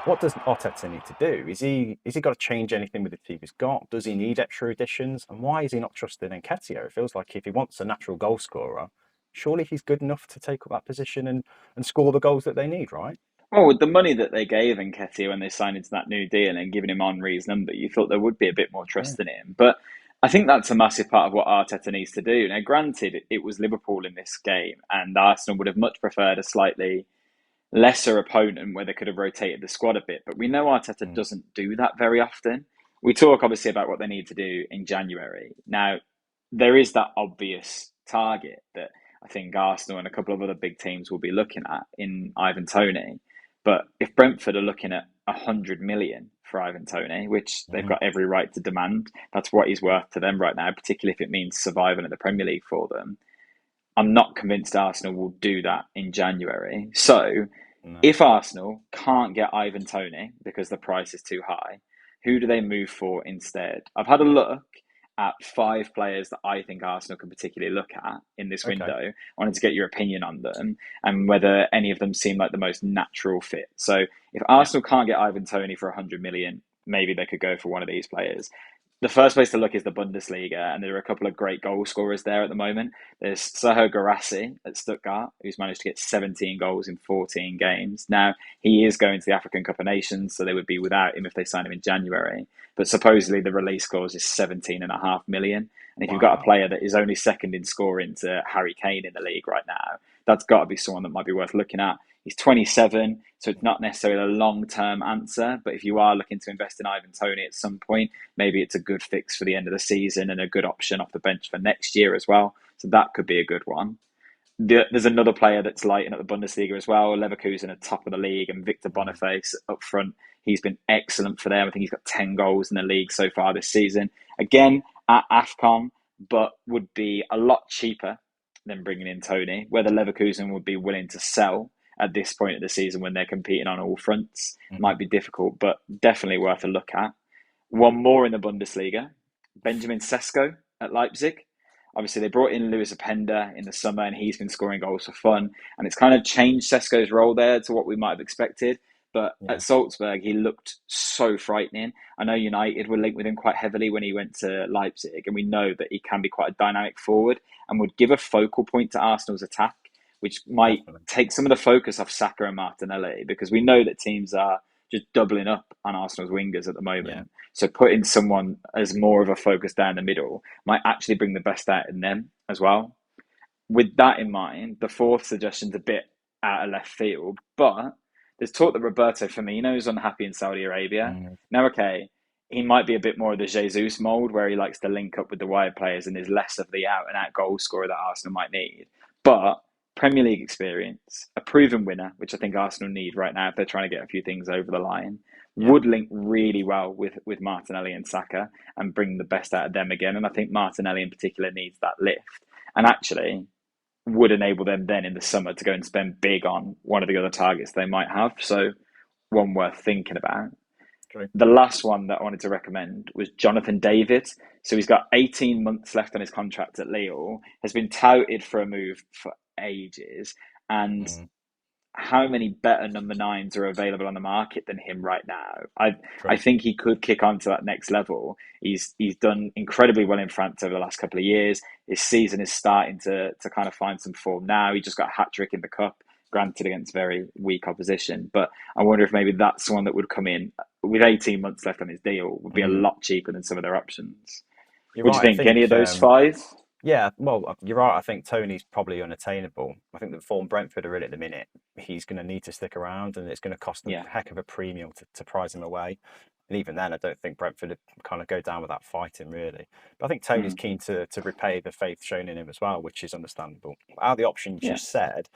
what does Arteta need to do? Is he got to change anything with the team he's got? Does he need extra additions? And why is he not trusted in Nketiah? It feels like if he wants a natural goal scorer, surely he's good enough to take up that position and score the goals that they need, right? Well, with the money that they gave Nketiah when they signed into that new deal and giving him Henri's number, you thought there would be a bit more Yeah. trust in him. But I think that's a massive part of what Arteta needs to do. Now, granted, it was Liverpool in this game, and Arsenal would have much preferred a slightly lesser opponent where they could have rotated the squad a bit. But we know Arteta Mm. doesn't do that very often. We talk obviously about what they need to do in January. Now, there is that obvious target that I think Arsenal and a couple of other big teams will be looking at in Ivan Toney. But if Brentford are looking at 100 million for Ivan Toney, which they've Mhm. got every right to demand, that's what he's Yeah. worth to them right now, particularly if it means surviving in the Premier League for them. I'm not convinced Arsenal will do that in January. So No. if Arsenal can't get Ivan Toney because the price is too high, who do they move for instead? I've had a look at 5 players that I think Arsenal can particularly look at in this Okay. window. I wanted to get your opinion on them and whether any of them seem like the most natural fit. So if Yeah. Arsenal can't get Ivan Toney for 100 million, maybe they could go for one of these players. The first place to look is the Bundesliga, and there are a couple of great goal scorers there at the moment. There's Sergio Garassi at Stuttgart, who's managed to get 17 goals in 14 games. Now, he is going to the African Cup of Nations, so they would be without him if they sign him in January. But supposedly the release clause is 17.5 million. And if you've got a Wow. player that is only second in scoring to Harry Kane in the league right now, that's got to be someone that might be worth looking at. He's 27, so it's not necessarily a long term answer. But if you are looking to invest in Ivan Toney at some point, maybe it's a good fix for the end of the season and a good option off the bench for next year as well. So that could be a good one. There's another player that's lighting at the Bundesliga as well. Leverkusen are top of the league, and Victor Mm. Boniface up front. He's been excellent for them. I think he's got 10 goals in the league so far this season. Again, at AFCON, but would be a lot cheaper than bringing in Tony. Whether Leverkusen would be willing to sell at this point of the season when they're competing on all fronts Mhm. might be difficult, but definitely worth a look at. One more in the Bundesliga, Benjamin Sesko at Leipzig. Obviously, they brought in Lewis Openda in the summer, and he's been scoring goals for fun. And it's kind of changed Sesko's role there to what we might have expected. But at Yeah. Salzburg, he looked so frightening. I know United were linked with him quite heavily when he went to Leipzig, and we know that he can be quite a dynamic forward and would give a focal point to Arsenal's attack, which might Definitely. take some of the focus off Saka and Martinelli because we know that teams are just doubling up on Arsenal's wingers at the Yeah. moment. So putting someone as more of a focus down the middle might actually bring the best out in them as well. With that in mind, the fourth suggestion's a bit out of left field, but there's talk that Roberto Firmino is unhappy in Saudi Arabia. Mm. Now, okay, he might be a bit more of the Jesus mold where he likes to link up with the wide players and is less of the out and out goal scorer that Arsenal might need. But Premier League experience, a proven winner, which I think Arsenal need right now if they're trying to get a few things over the line, Yeah. would link really well with Martinelli and Saka and bring the best out of them again. And I think Martinelli in particular needs that lift. And actually, would enable them then in the summer to go and spend big on one of the other targets they might have. So one worth thinking about. True. The last one that I wanted to recommend was Jonathan David. So he's got 18 months left on his contract at Lille, has been touted for a move for ages, and Mm. how many better number nines are available on the market than him right now? I True. think he could kick on to that next level. He's done incredibly well in France over the last couple of years. His season is starting to kind of find some form now. He just got a hat trick in the cup, granted against very weak opposition. But I wonder if maybe that's one that would come in with 18 months left on his deal, would be a Mm. lot cheaper than some of their options. You're What do you right. I think? Any of think those 5? yeah, well, you're right. I think Tony's probably unattainable. I think the form Brentford are in at the minute, he's going to need to stick around, and it's going to cost them Yeah. a heck of a premium to prize him away. And even then, I don't think Brentford would kind of go down without fighting, really. But I think Tony's Mm. keen to repay the faith shown in him as well, which is understandable. Out of the options you Yeah. said,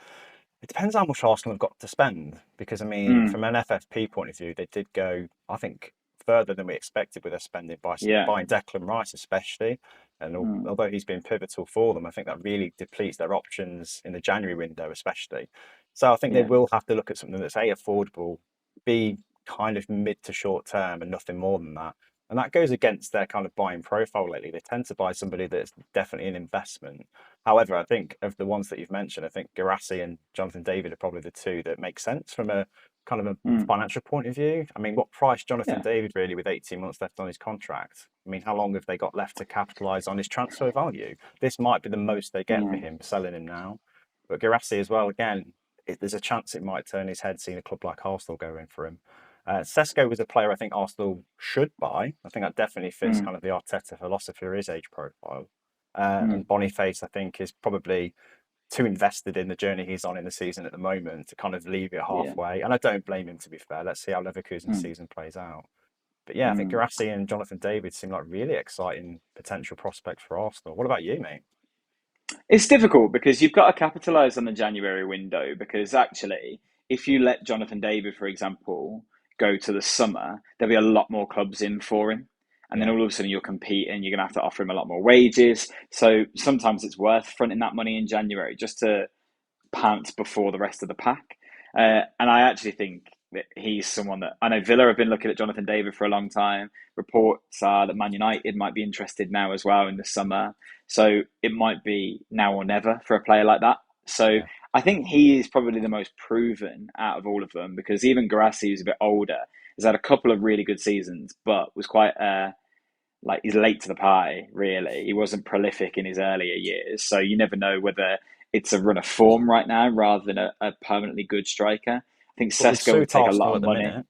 it depends how much Arsenal have got to spend. Because, I mean, Mm. from an FFP point of view, they did go, I think, further than we expected with their spending by Yeah. buying Declan Rice, especially. And Mm. although he's been pivotal for them, I think that really depletes their options in the January window, especially. So I think they Yeah. will have to look at something that's A, affordable, B, kind of mid to short term, and nothing more than that. And that goes against their kind of buying profile lately. They tend to buy somebody that's definitely an investment. However, I think of the ones that you've mentioned, I think Garassi and Jonathan David are probably the two that make sense from a kind of a Mm. financial point of view. I mean, what price Jonathan Yeah. David really with 18 months left on his contract? I mean, how long have they got left to capitalise on his transfer value? This might be the most they get for Yeah. him, selling him now. But Guirassy as well, again, there's a chance it might turn his head seeing a club like Arsenal go in for him. Sesko was a player I think Arsenal should buy. I think that definitely fits Mm. kind of the Arteta philosophy or his age profile. Mm. And Boniface, I think, is probably too invested in the journey he's on in the season at the moment to kind of leave it Yeah. halfway. And I don't blame him, to be fair. Let's see how Leverkusen's Mm. season plays out. But yeah, I think Mm. Guirassy and Jonathan David seem like really exciting potential prospects for Arsenal. What about you, mate? It's difficult because you've got to capitalise on the January window because actually, if you let Jonathan David, for example, go to the summer, there'll be a lot more clubs in for him. And then Yeah, all of a sudden you're competing, you're going to have to offer him a lot more wages. So sometimes it's worth fronting that money in January just to pounce before the rest of the pack. And I actually think that he's someone that I know Villa have been looking at Jonathan David for a long time. Reports are that Man United might be interested now as well in the summer. So it might be now or never for a player like that. So yeah. I think he is probably the most proven out of all of them because even Guirassy, who's a bit older, has had a couple of really good seasons, but was quite like he's late to the party, really. He wasn't prolific in his earlier years. So you never know whether it's a run of form right now rather than a permanently good striker. I think But would Sesko would suit take a lot Arsenal of at the money. minute.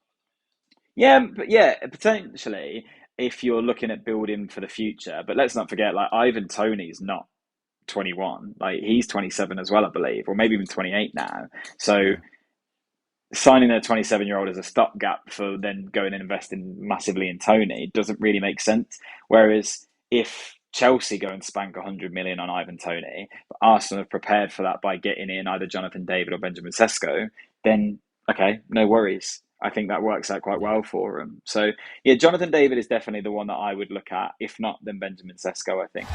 Yeah, but yeah, potentially if you're looking at building for the future. But let's not forget, like Ivan Toney's not 21. Like he's 27 as well, I believe, or maybe even 28 now. So Yeah. signing a 27-year-old as a stopgap for then going and investing massively in Tony doesn't really make sense. Whereas if Chelsea go and spank 100 million on Ivan Tony, but Arsenal have prepared for that by getting in either Jonathan David or Benjamin Sesko, then okay, no worries. I think that works out quite Yeah. well for him. So yeah, Jonathan David is definitely the one that I would look at. If not, then Benjamin Sesko, I think.